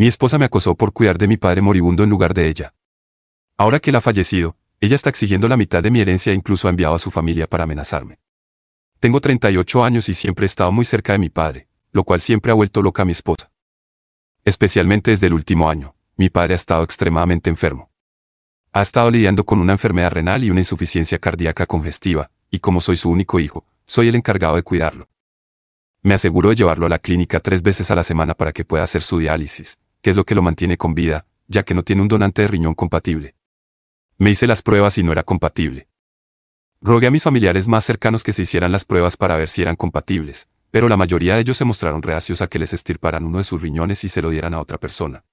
Mi esposa me acosó por cuidar de mi padre moribundo en lugar de ella. Ahora que él ha fallecido, ella está exigiendo la mitad de mi herencia e incluso ha enviado a su familia para amenazarme. Tengo 38 años y siempre he estado muy cerca de mi padre, lo cual siempre ha vuelto loca a mi esposa. Especialmente desde el último año, mi padre ha estado extremadamente enfermo. Ha estado lidiando con una enfermedad renal y una insuficiencia cardíaca congestiva, y como soy su único hijo, soy el encargado de cuidarlo. Me aseguro de llevarlo a la clínica 3 veces a la semana para que pueda hacer su diálisis, que es lo que lo mantiene con vida, ya que no tiene un donante de riñón compatible. Me hice las pruebas y no era compatible. Rogué a mis familiares más cercanos que se hicieran las pruebas para ver si eran compatibles, pero la mayoría de ellos se mostraron reacios a que les extirparan uno de sus riñones y se lo dieran a otra persona.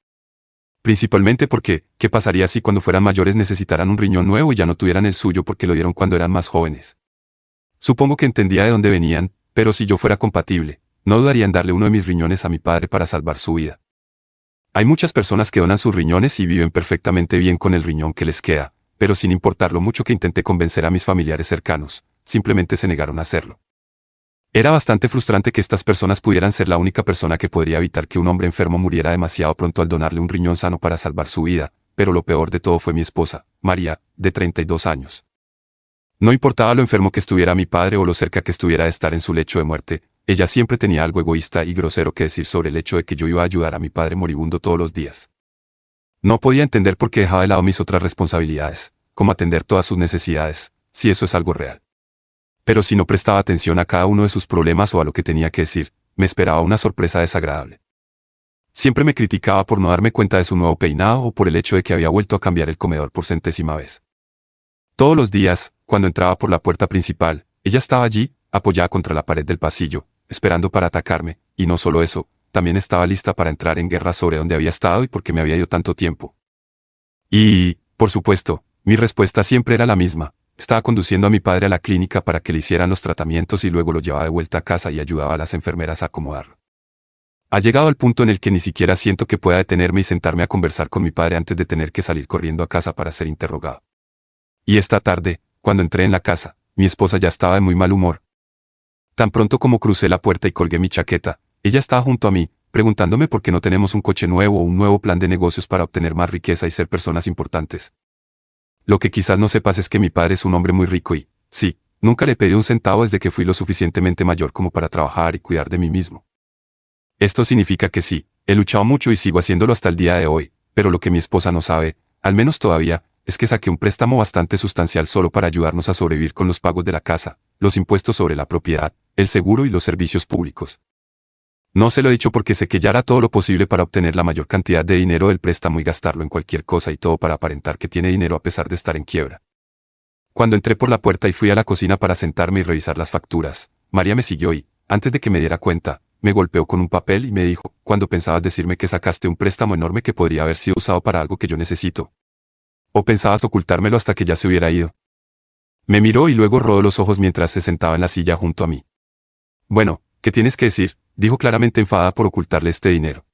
Principalmente porque, ¿qué pasaría si cuando fueran mayores necesitaran un riñón nuevo y ya no tuvieran el suyo porque lo dieron cuando eran más jóvenes? Supongo que entendía de dónde venían, pero si yo fuera compatible, no dudaría en darle uno de mis riñones a mi padre para salvar su vida. Hay muchas personas que donan sus riñones y viven perfectamente bien con el riñón que les queda, pero sin importar lo mucho que intenté convencer a mis familiares cercanos, simplemente se negaron a hacerlo. Era bastante frustrante que estas personas pudieran ser la única persona que podría evitar que un hombre enfermo muriera demasiado pronto al donarle un riñón sano para salvar su vida, pero lo peor de todo fue mi esposa, María, de 32 años. No importaba lo enfermo que estuviera mi padre o lo cerca que estuviera de estar en su lecho de muerte, ella siempre tenía algo egoísta y grosero que decir sobre el hecho de que yo iba a ayudar a mi padre moribundo todos los días. No podía entender por qué dejaba de lado mis otras responsabilidades, como atender todas sus necesidades, si eso es algo real. Pero si no prestaba atención a cada uno de sus problemas o a lo que tenía que decir, me esperaba una sorpresa desagradable. Siempre me criticaba por no darme cuenta de su nuevo peinado o por el hecho de que había vuelto a cambiar el comedor por 100ª vez. Todos los días, cuando entraba por la puerta principal, ella estaba allí, apoyada contra la pared del pasillo, esperando para atacarme, y no solo eso, también estaba lista para entrar en guerra sobre dónde había estado y por qué me había ido tanto tiempo. Y, por supuesto, mi respuesta siempre era la misma. Estaba conduciendo a mi padre a la clínica para que le hicieran los tratamientos y luego lo llevaba de vuelta a casa y ayudaba a las enfermeras a acomodarlo. Ha llegado al punto en el que ni siquiera siento que pueda detenerme y sentarme a conversar con mi padre antes de tener que salir corriendo a casa para ser interrogado. Y esta tarde, cuando entré en la casa, mi esposa ya estaba de muy mal humor. Tan pronto como crucé la puerta y colgué mi chaqueta, ella estaba junto a mí, preguntándome por qué no tenemos un coche nuevo o un nuevo plan de negocios para obtener más riqueza y ser personas importantes. Lo que quizás no sepas es que mi padre es un hombre muy rico y, sí, nunca le pedí un centavo desde que fui lo suficientemente mayor como para trabajar y cuidar de mí mismo. Esto significa que sí, he luchado mucho y sigo haciéndolo hasta el día de hoy, pero lo que mi esposa no sabe, al menos todavía, es que saqué un préstamo bastante sustancial solo para ayudarnos a sobrevivir con los pagos de la casa, los impuestos sobre la propiedad, el seguro y los servicios públicos. No se lo he dicho porque sé que ya hará todo lo posible para obtener la mayor cantidad de dinero del préstamo y gastarlo en cualquier cosa y todo para aparentar que tiene dinero a pesar de estar en quiebra. Cuando entré por la puerta y fui a la cocina para sentarme y revisar las facturas, María me siguió y, antes de que me diera cuenta, me golpeó con un papel y me dijo, ¿cuándo pensabas decirme que sacaste un préstamo enorme que podría haber sido usado para algo que yo necesito? ¿O pensabas ocultármelo hasta que ya se hubiera ido? Me miró y luego rodó los ojos mientras se sentaba en la silla junto a mí. Bueno, ¿qué tienes que decir?, dijo claramente enfadada por ocultarle este dinero.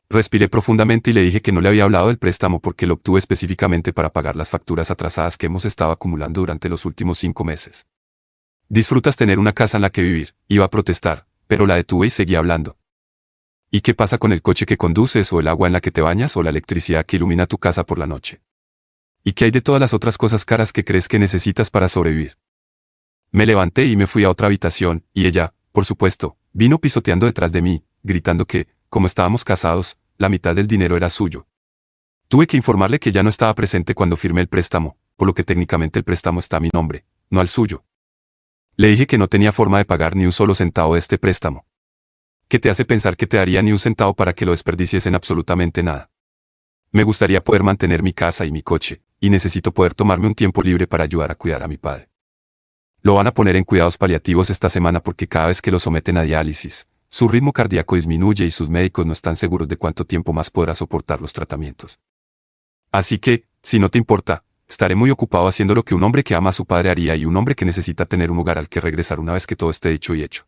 Respiré profundamente y le dije que no le había hablado del préstamo porque lo obtuve específicamente para pagar las facturas atrasadas que hemos estado acumulando durante los últimos 5 meses. Disfrutas tener una casa en la que vivir, iba a protestar, pero la detuve y seguí hablando. ¿Y qué pasa con el coche que conduces o el agua en la que te bañas o la electricidad que ilumina tu casa por la noche? ¿Y qué hay de todas las otras cosas caras que crees que necesitas para sobrevivir? Me levanté y me fui a otra habitación, y ella, por supuesto, vino pisoteando detrás de mí, gritando que, como estábamos casados, la mitad del dinero era suyo. Tuve que informarle que ya no estaba presente cuando firmé el préstamo, por lo que técnicamente el préstamo está a mi nombre, no al suyo. Le dije que no tenía forma de pagar ni un solo centavo de este préstamo. ¿Qué te hace pensar que te daría ni un centavo para que lo desperdicies en absolutamente nada? Me gustaría poder mantener mi casa y mi coche, y necesito poder tomarme un tiempo libre para ayudar a cuidar a mi padre. Lo van a poner en cuidados paliativos esta semana porque cada vez que lo someten a diálisis, su ritmo cardíaco disminuye y sus médicos no están seguros de cuánto tiempo más podrá soportar los tratamientos. Así que, si no te importa, estaré muy ocupado haciendo lo que un hombre que ama a su padre haría y un hombre que necesita tener un hogar al que regresar una vez que todo esté dicho y hecho.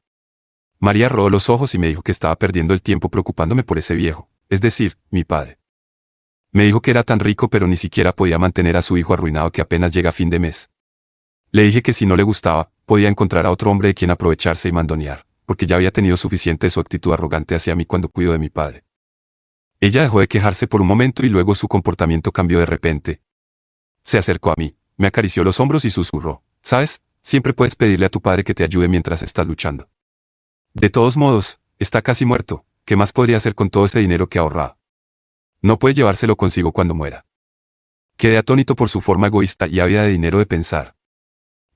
María rodó los ojos y me dijo que estaba perdiendo el tiempo preocupándome por ese viejo, es decir, mi padre. Me dijo que era tan rico pero ni siquiera podía mantener a su hijo arruinado que apenas llega a fin de mes. Le dije que si no le gustaba, podía encontrar a otro hombre de quien aprovecharse y mandonear, porque ya había tenido suficiente de su actitud arrogante hacia mí cuando cuido de mi padre. Ella dejó de quejarse por un momento y luego su comportamiento cambió de repente. Se acercó a mí, me acarició los hombros y susurró, ¿sabes? Siempre puedes pedirle a tu padre que te ayude mientras estás luchando. De todos modos, está casi muerto, ¿qué más podría hacer con todo ese dinero que ha ahorrado? No puede llevárselo consigo cuando muera. Quedé atónito por su forma egoísta y ávida de dinero de pensar.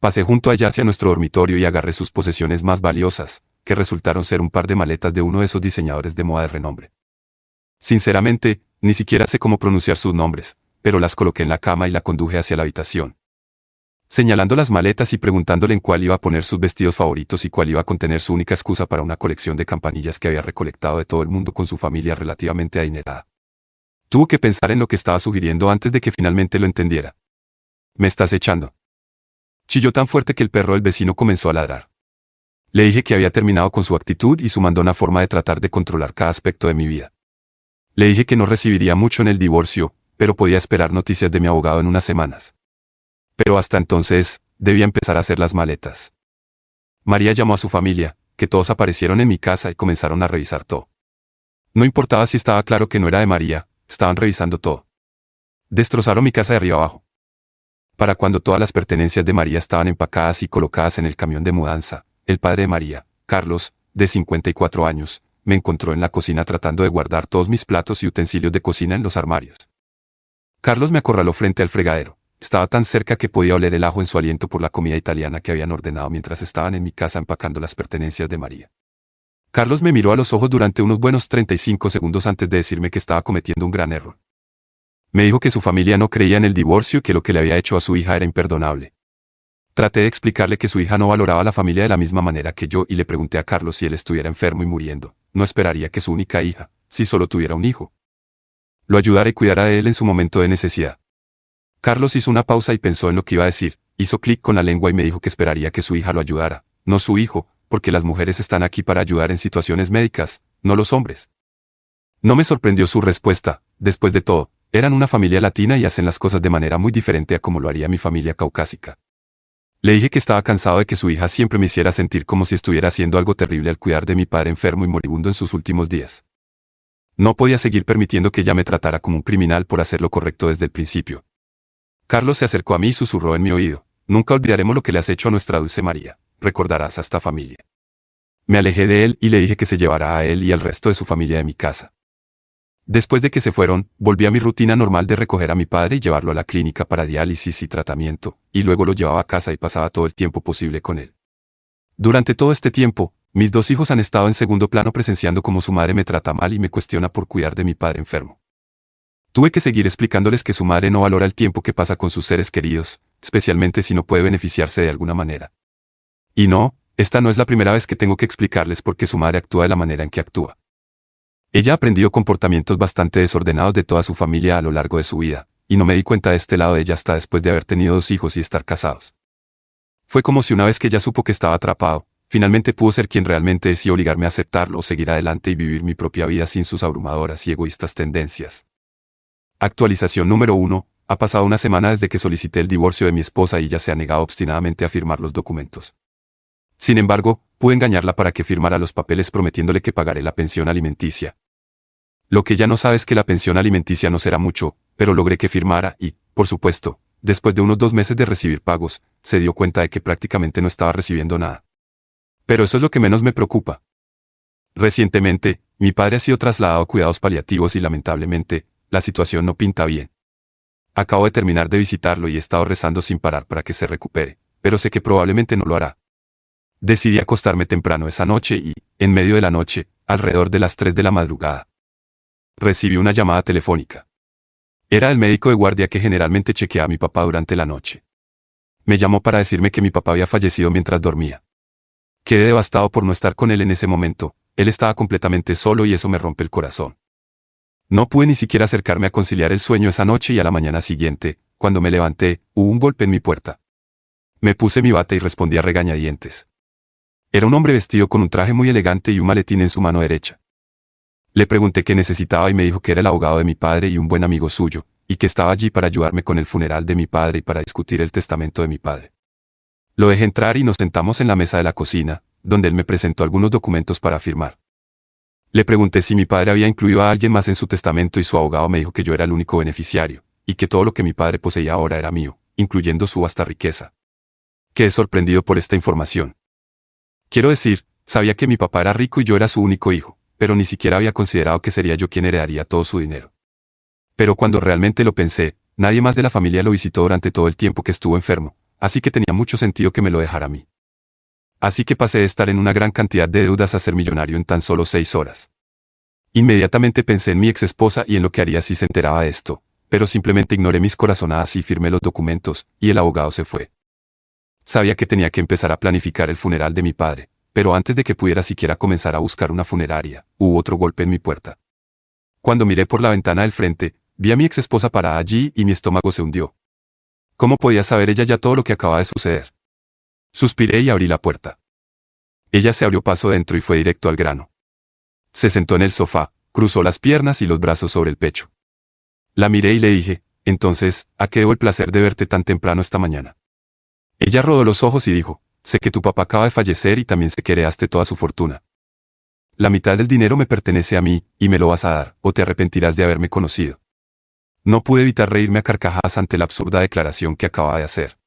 Pasé junto a ella hacia nuestro dormitorio y agarré sus posesiones más valiosas, que resultaron ser un par de maletas de uno de esos diseñadores de moda de renombre. Sinceramente, ni siquiera sé cómo pronunciar sus nombres, pero las coloqué en la cama y la conduje hacia la habitación. Señalando las maletas y preguntándole en cuál iba a poner sus vestidos favoritos y cuál iba a contener su única excusa para una colección de campanillas que había recolectado de todo el mundo con su familia relativamente adinerada. Tuvo que pensar en lo que estaba sugiriendo antes de que finalmente lo entendiera. «Me estás echando». Chilló tan fuerte que el perro del vecino comenzó a ladrar. Le dije que había terminado con su actitud y su mandona forma de tratar de controlar cada aspecto de mi vida. Le dije que no recibiría mucho en el divorcio, pero podía esperar noticias de mi abogado en unas semanas. Pero hasta entonces, debía empezar a hacer las maletas. María llamó a su familia, que todos aparecieron en mi casa y comenzaron a revisar todo. No importaba si estaba claro que no era de María, estaban revisando todo. Destrozaron mi casa de arriba abajo. Para cuando todas las pertenencias de María estaban empacadas y colocadas en el camión de mudanza, el padre de María, Carlos, de 54 años, me encontró en la cocina tratando de guardar todos mis platos y utensilios de cocina en los armarios. Carlos me acorraló frente al fregadero. Estaba tan cerca que podía oler el ajo en su aliento por la comida italiana que habían ordenado mientras estaban en mi casa empacando las pertenencias de María. Carlos me miró a los ojos durante unos buenos 35 segundos antes de decirme que estaba cometiendo un gran error. Me dijo que su familia no creía en el divorcio y que lo que le había hecho a su hija era imperdonable. Traté de explicarle que su hija no valoraba a la familia de la misma manera que yo y le pregunté a Carlos si él estuviera enfermo y muriendo. No esperaría que su única hija, si solo tuviera un hijo, lo ayudara y cuidara de él en su momento de necesidad. Carlos hizo una pausa y pensó en lo que iba a decir, hizo clic con la lengua y me dijo que esperaría que su hija lo ayudara, no su hijo, porque las mujeres están aquí para ayudar en situaciones médicas, no los hombres. No me sorprendió su respuesta, después de todo, eran una familia latina y hacen las cosas de manera muy diferente a como lo haría mi familia caucásica. Le dije que estaba cansado de que su hija siempre me hiciera sentir como si estuviera haciendo algo terrible al cuidar de mi padre enfermo y moribundo en sus últimos días. No podía seguir permitiendo que ella me tratara como un criminal por hacer lo correcto desde el principio. Carlos se acercó a mí y susurró en mi oído, «Nunca olvidaremos lo que le has hecho a nuestra dulce María, recordarás a esta familia». Me alejé de él y le dije que se llevara a él y al resto de su familia de mi casa. Después de que se fueron, volví a mi rutina normal de recoger a mi padre y llevarlo a la clínica para diálisis y tratamiento, y luego lo llevaba a casa y pasaba todo el tiempo posible con él. Durante todo este tiempo, mis dos hijos han estado en segundo plano presenciando cómo su madre me trata mal y me cuestiona por cuidar de mi padre enfermo. Tuve que seguir explicándoles que su madre no valora el tiempo que pasa con sus seres queridos, especialmente si no puede beneficiarse de alguna manera. Y no, esta no es la primera vez que tengo que explicarles por qué su madre actúa de la manera en que actúa. Ella ha aprendido comportamientos bastante desordenados de toda su familia a lo largo de su vida, y no me di cuenta de este lado de ella hasta después de haber tenido 2 hijos y estar casados. Fue como si una vez que ella supo que estaba atrapado, finalmente pudo ser quien realmente es y obligarme a aceptarlo o seguir adelante y vivir mi propia vida sin sus abrumadoras y egoístas tendencias. Actualización número 1. Ha pasado una semana desde que solicité el divorcio de mi esposa y ella se ha negado obstinadamente a firmar los documentos. Sin embargo, pude engañarla para que firmara los papeles prometiéndole que pagaré la pensión alimenticia. Lo que ella no sabe es que la pensión alimenticia no será mucho, pero logré que firmara y, por supuesto, después de unos 2 meses de recibir pagos, se dio cuenta de que prácticamente no estaba recibiendo nada. Pero eso es lo que menos me preocupa. Recientemente, mi padre ha sido trasladado a cuidados paliativos y lamentablemente, la situación no pinta bien. Acabo de terminar de visitarlo y he estado rezando sin parar para que se recupere, pero sé que probablemente no lo hará. Decidí acostarme temprano esa noche y, en medio de la noche, alrededor de las 3 de la madrugada, recibí una llamada telefónica. Era el médico de guardia que generalmente chequeaba a mi papá durante la noche. Me llamó para decirme que mi papá había fallecido mientras dormía. Quedé devastado por no estar con él en ese momento, él estaba completamente solo y eso me rompe el corazón. No pude ni siquiera acercarme a conciliar el sueño esa noche y a la mañana siguiente, cuando me levanté, hubo un golpe en mi puerta. Me puse mi bata y respondí a regañadientes. Era un hombre vestido con un traje muy elegante y un maletín en su mano derecha. Le pregunté qué necesitaba y me dijo que era el abogado de mi padre y un buen amigo suyo, y que estaba allí para ayudarme con el funeral de mi padre y para discutir el testamento de mi padre. Lo dejé entrar y nos sentamos en la mesa de la cocina, donde él me presentó algunos documentos para firmar. Le pregunté si mi padre había incluido a alguien más en su testamento y su abogado me dijo que yo era el único beneficiario, y que todo lo que mi padre poseía ahora era mío, incluyendo su vasta riqueza. Quedé sorprendido por esta información. Quiero decir, sabía que mi papá era rico y yo era su único hijo, pero ni siquiera había considerado que sería yo quien heredaría todo su dinero. Pero cuando realmente lo pensé, nadie más de la familia lo visitó durante todo el tiempo que estuvo enfermo, así que tenía mucho sentido que me lo dejara a mí. Así que pasé de estar en una gran cantidad de deudas a ser millonario en tan solo 6 horas. Inmediatamente pensé en mi exesposa y en lo que haría si se enteraba de esto, pero simplemente ignoré mis corazonadas y firmé los documentos, y el abogado se fue. Sabía que tenía que empezar a planificar el funeral de mi padre, pero antes de que pudiera siquiera comenzar a buscar una funeraria, hubo otro golpe en mi puerta. Cuando miré por la ventana del frente, vi a mi exesposa parada allí y mi estómago se hundió. ¿Cómo podía saber ella ya todo lo que acababa de suceder? Suspiré y abrí la puerta. Ella se abrió paso dentro y fue directo al grano. Se sentó en el sofá, cruzó las piernas y los brazos sobre el pecho. La miré y le dije, entonces, ¿a qué debo el placer de verte tan temprano esta mañana? Ella rodó los ojos y dijo, sé que tu papá acaba de fallecer y también sé que heredaste toda su fortuna. La mitad del dinero me pertenece a mí, y me lo vas a dar, o te arrepentirás de haberme conocido. No pude evitar reírme a carcajadas ante la absurda declaración que acababa de hacer.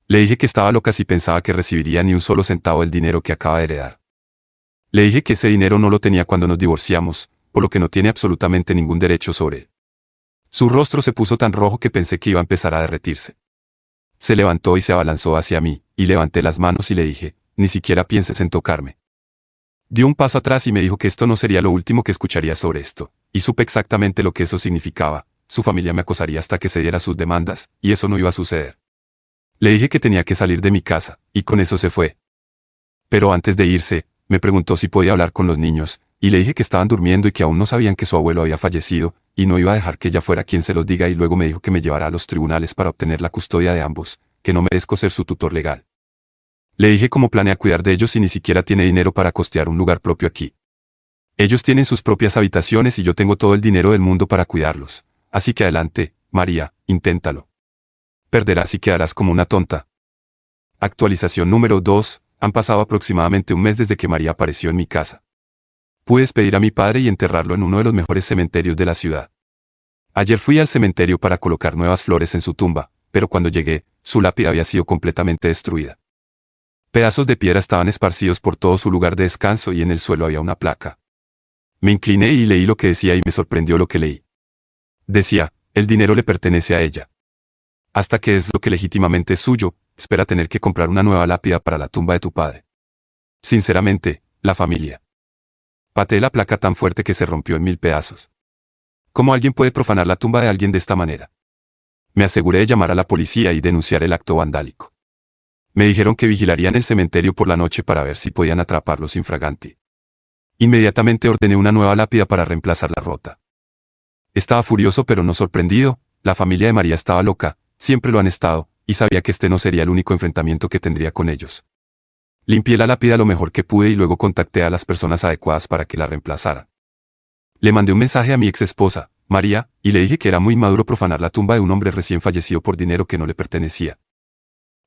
Le dije que estaba loca si pensaba que recibiría ni un solo centavo del dinero que acaba de heredar. Le dije que ese dinero no lo tenía cuando nos divorciamos, por lo que no tiene absolutamente ningún derecho sobre él. Su rostro se puso tan rojo que pensé que iba a empezar a derretirse. Se levantó y se abalanzó hacia mí, y levanté las manos y le dije, ni siquiera pienses en tocarme. Dio un paso atrás y me dijo que esto no sería lo último que escucharía sobre esto, y supe exactamente lo que eso significaba. Su familia me acosaría hasta que cediera sus demandas, y eso no iba a suceder. Le dije que tenía que salir de mi casa, y con eso se fue. Pero antes de irse, me preguntó si podía hablar con los niños, y le dije que estaban durmiendo y que aún no sabían que su abuelo había fallecido, y no iba a dejar que ella fuera quien se los diga, y luego me dijo que me llevara a los tribunales para obtener la custodia de ambos, que no merezco ser su tutor legal. Le dije cómo planea cuidar de ellos si ni siquiera tiene dinero para costear un lugar propio aquí. Ellos tienen sus propias habitaciones y yo tengo todo el dinero del mundo para cuidarlos. Así que adelante, María, inténtalo. Perderás y quedarás como una tonta. Actualización número 2. Han pasado aproximadamente un mes desde que María apareció en mi casa. Pude despedir a mi padre y enterrarlo en uno de los mejores cementerios de la ciudad. Ayer fui al cementerio para colocar nuevas flores en su tumba, pero cuando llegué, su lápida había sido completamente destruida. Pedazos de piedra estaban esparcidos por todo su lugar de descanso y en el suelo había una placa. Me incliné y leí lo que decía y me sorprendió lo que leí. Decía, el dinero le pertenece a ella. Hasta que es lo que legítimamente es suyo, espera tener que comprar una nueva lápida para la tumba de tu padre. Sinceramente, la familia. Pateé la placa tan fuerte que se rompió en 1000 pedazos. ¿Cómo alguien puede profanar la tumba de alguien de esta manera? Me aseguré de llamar a la policía y denunciar el acto vandálico. Me dijeron que vigilarían el cementerio por la noche para ver si podían atraparlos infraganti. Inmediatamente ordené una nueva lápida para reemplazar la rota. Estaba furioso pero no sorprendido, la familia de María estaba loca, siempre lo han estado, y sabía que este no sería el único enfrentamiento que tendría con ellos. Limpié la lápida lo mejor que pude y luego contacté a las personas adecuadas para que la reemplazaran. Le mandé un mensaje a mi ex esposa, María, y le dije que era muy maduro profanar la tumba de un hombre recién fallecido por dinero que no le pertenecía.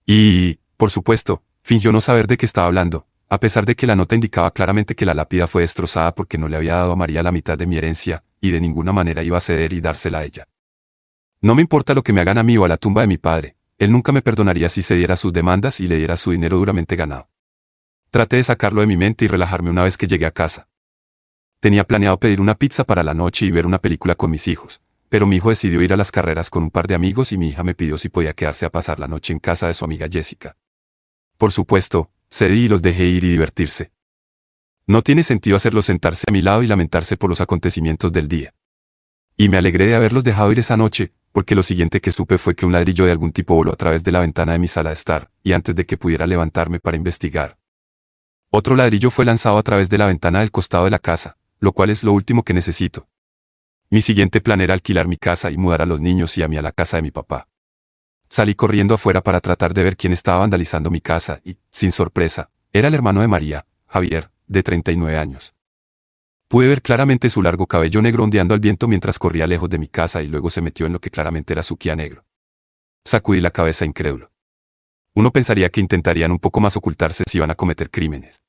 Y, por supuesto, fingió no saber de qué estaba hablando, a pesar de que la nota indicaba claramente que la lápida fue destrozada porque no le había dado a María la mitad de mi herencia, y de ninguna manera iba a ceder y dársela a ella. No me importa lo que me hagan a mí o a la tumba de mi padre, él nunca me perdonaría si cediera sus demandas y le diera su dinero duramente ganado. Traté de sacarlo de mi mente y relajarme una vez que llegué a casa. Tenía planeado pedir una pizza para la noche y ver una película con mis hijos, pero mi hijo decidió ir a las carreras con un par de amigos y mi hija me pidió si podía quedarse a pasar la noche en casa de su amiga Jessica. Por supuesto, cedí y los dejé ir y divertirse. No tiene sentido hacerlos sentarse a mi lado y lamentarse por los acontecimientos del día. Y me alegré de haberlos dejado ir esa noche, porque lo siguiente que supe fue que un ladrillo de algún tipo voló a través de la ventana de mi sala de estar, y antes de que pudiera levantarme para investigar, otro ladrillo fue lanzado a través de la ventana del costado de la casa, lo cual es lo último que necesito. Mi siguiente plan era alquilar mi casa y mudar a los niños y a mí a la casa de mi papá. Salí corriendo afuera para tratar de ver quién estaba vandalizando mi casa y, sin sorpresa, era el hermano de María, Javier, de 39 años. Pude ver claramente su largo cabello negro ondeando al viento mientras corría lejos de mi casa y luego se metió en lo que claramente era su Kia negro. Sacudí la cabeza incrédulo. Uno pensaría que intentarían un poco más ocultarse si iban a cometer crímenes.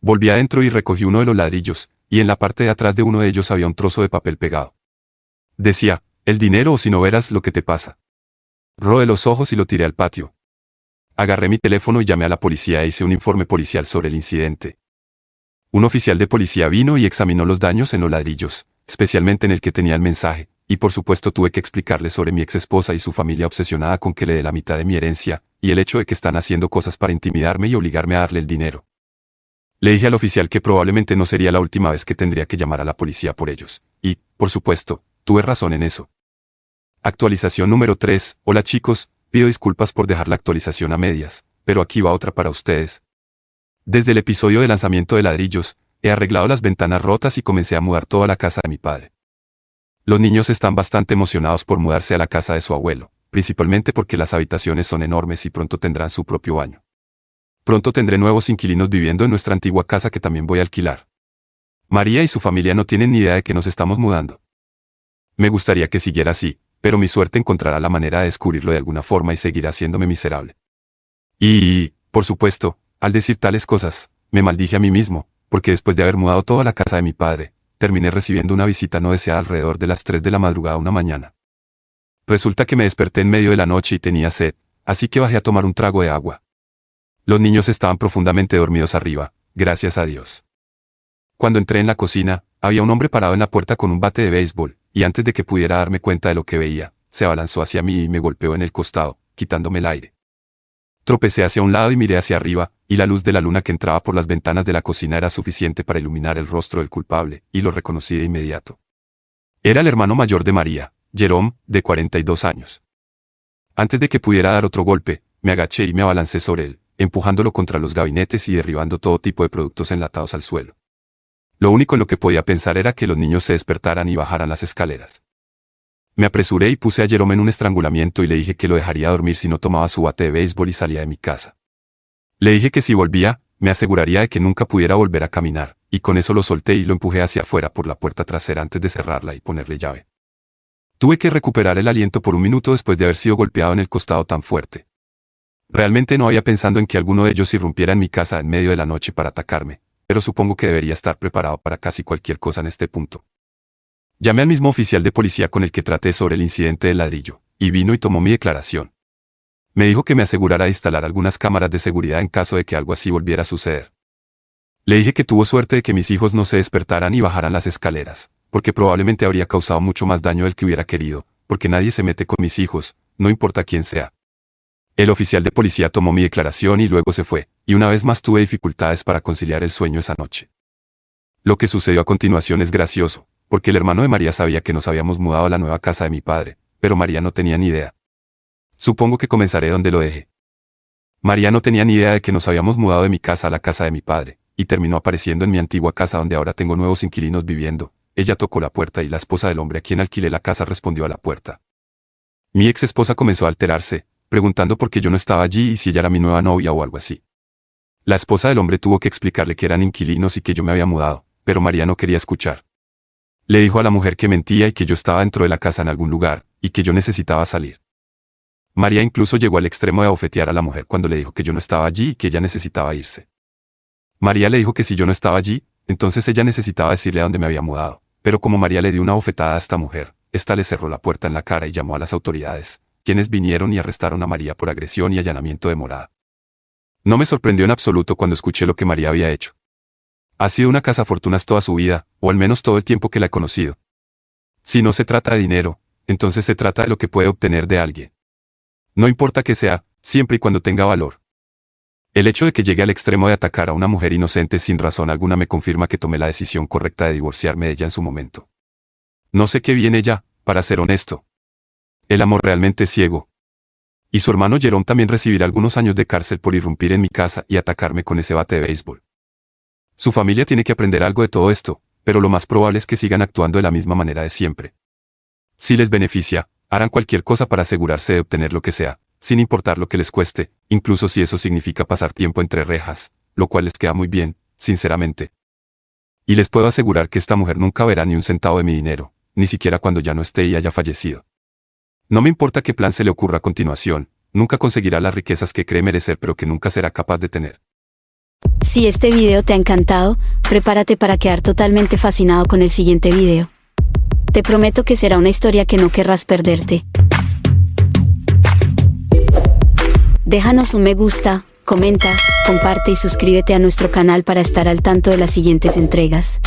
Volví adentro y recogí uno de los ladrillos, y en la parte de atrás de uno de ellos había un trozo de papel pegado. Decía, el dinero o si no verás lo que te pasa. Rodé los ojos y lo tiré al patio. Agarré mi teléfono y llamé a la policía e hice un informe policial sobre el incidente. Un oficial de policía vino y examinó los daños en los ladrillos, especialmente en el que tenía el mensaje, y por supuesto tuve que explicarle sobre mi ex esposa y su familia obsesionada con que le dé la mitad de mi herencia, y el hecho de que están haciendo cosas para intimidarme y obligarme a darle el dinero. Le dije al oficial que probablemente no sería la última vez que tendría que llamar a la policía por ellos, y, por supuesto, tuve razón en eso. Actualización número 3. Hola chicos, pido disculpas por dejar la actualización a medias, pero aquí va otra para ustedes. Desde el episodio de lanzamiento de ladrillos, he arreglado las ventanas rotas y comencé a mudar toda la casa de mi padre. Los niños están bastante emocionados por mudarse a la casa de su abuelo, principalmente porque las habitaciones son enormes y pronto tendrán su propio baño. Pronto tendré nuevos inquilinos viviendo en nuestra antigua casa que también voy a alquilar. María y su familia no tienen ni idea de que nos estamos mudando. Me gustaría que siguiera así, pero mi suerte encontrará la manera de descubrirlo de alguna forma y seguirá haciéndome miserable. Y, por supuesto, al decir tales cosas, me maldije a mí mismo, porque después de haber mudado toda la casa de mi padre, terminé recibiendo una visita no deseada alrededor de las 3 de la madrugada una mañana. Resulta que me desperté en medio de la noche y tenía sed, así que bajé a tomar un trago de agua. Los niños estaban profundamente dormidos arriba, gracias a Dios. Cuando entré en la cocina, había un hombre parado en la puerta con un bate de béisbol, y antes de que pudiera darme cuenta de lo que veía, se abalanzó hacia mí y me golpeó en el costado, quitándome el aire. Tropecé hacia un lado y miré hacia arriba, y la luz de la luna que entraba por las ventanas de la cocina era suficiente para iluminar el rostro del culpable, y lo reconocí de inmediato. Era el hermano mayor de María, Jerome, de 42 años. Antes de que pudiera dar otro golpe, me agaché y me abalancé sobre él, empujándolo contra los gabinetes y derribando todo tipo de productos enlatados al suelo. Lo único en lo que podía pensar era que los niños se despertaran y bajaran las escaleras. Me apresuré y puse a Jerome en un estrangulamiento y le dije que lo dejaría dormir si no tomaba su bate de béisbol y salía de mi casa. Le dije que si volvía, me aseguraría de que nunca pudiera volver a caminar, y con eso lo solté y lo empujé hacia afuera por la puerta trasera antes de cerrarla y ponerle llave. Tuve que recuperar el aliento por un minuto después de haber sido golpeado en el costado tan fuerte. Realmente no había pensado en que alguno de ellos irrumpiera en mi casa en medio de la noche para atacarme, pero supongo que debería estar preparado para casi cualquier cosa en este punto. Llamé al mismo oficial de policía con el que traté sobre el incidente del ladrillo, y vino y tomó mi declaración. Me dijo que me asegurara de instalar algunas cámaras de seguridad en caso de que algo así volviera a suceder. Le dije que tuvo suerte de que mis hijos no se despertaran y bajaran las escaleras, porque probablemente habría causado mucho más daño del que hubiera querido, porque nadie se mete con mis hijos, no importa quién sea. El oficial de policía tomó mi declaración y luego se fue, y una vez más tuve dificultades para conciliar el sueño esa noche. Lo que sucedió a continuación es gracioso, porque el hermano de María sabía que nos habíamos mudado a la nueva casa de mi padre, pero María no tenía ni idea. Supongo que comenzaré donde lo dejé. María no tenía ni idea de que nos habíamos mudado de mi casa a la casa de mi padre, y terminó apareciendo en mi antigua casa donde ahora tengo nuevos inquilinos viviendo. Ella tocó la puerta y la esposa del hombre a quien alquilé la casa respondió a la puerta. Mi ex esposa comenzó a alterarse, preguntando por qué yo no estaba allí y si ella era mi nueva novia o algo así. La esposa del hombre tuvo que explicarle que eran inquilinos y que yo me había mudado, pero María no quería escuchar. Le dijo a la mujer que mentía y que yo estaba dentro de la casa en algún lugar, y que yo necesitaba salir. María incluso llegó al extremo de abofetear a la mujer cuando le dijo que yo no estaba allí y que ella necesitaba irse. María le dijo que si yo no estaba allí, entonces ella necesitaba decirle a dónde me había mudado, pero como María le dio una bofetada a esta mujer, esta le cerró la puerta en la cara y llamó a las autoridades, quienes vinieron y arrestaron a María por agresión y allanamiento de morada. No me sorprendió en absoluto cuando escuché lo que María había hecho. Ha sido una cazafortunas toda su vida, o al menos todo el tiempo que la he conocido. Si no se trata de dinero, entonces se trata de lo que puede obtener de alguien. No importa qué sea, siempre y cuando tenga valor. El hecho de que llegue al extremo de atacar a una mujer inocente sin razón alguna me confirma que tomé la decisión correcta de divorciarme de ella en su momento. No sé qué viene ya, para ser honesto. El amor realmente es ciego. Y su hermano Jerome también recibirá algunos años de cárcel por irrumpir en mi casa y atacarme con ese bate de béisbol. Su familia tiene que aprender algo de todo esto, pero lo más probable es que sigan actuando de la misma manera de siempre. Si les beneficia, harán cualquier cosa para asegurarse de obtener lo que sea, sin importar lo que les cueste, incluso si eso significa pasar tiempo entre rejas, lo cual les queda muy bien, sinceramente. Y les puedo asegurar que esta mujer nunca verá ni un centavo de mi dinero, ni siquiera cuando ya no esté y haya fallecido. No me importa qué plan se le ocurra a continuación, nunca conseguirá las riquezas que cree merecer pero que nunca será capaz de tener. Si este video te ha encantado, prepárate para quedar totalmente fascinado con el siguiente video. Te prometo que será una historia que no querrás perderte. Déjanos un me gusta, comenta, comparte y suscríbete a nuestro canal para estar al tanto de las siguientes entregas.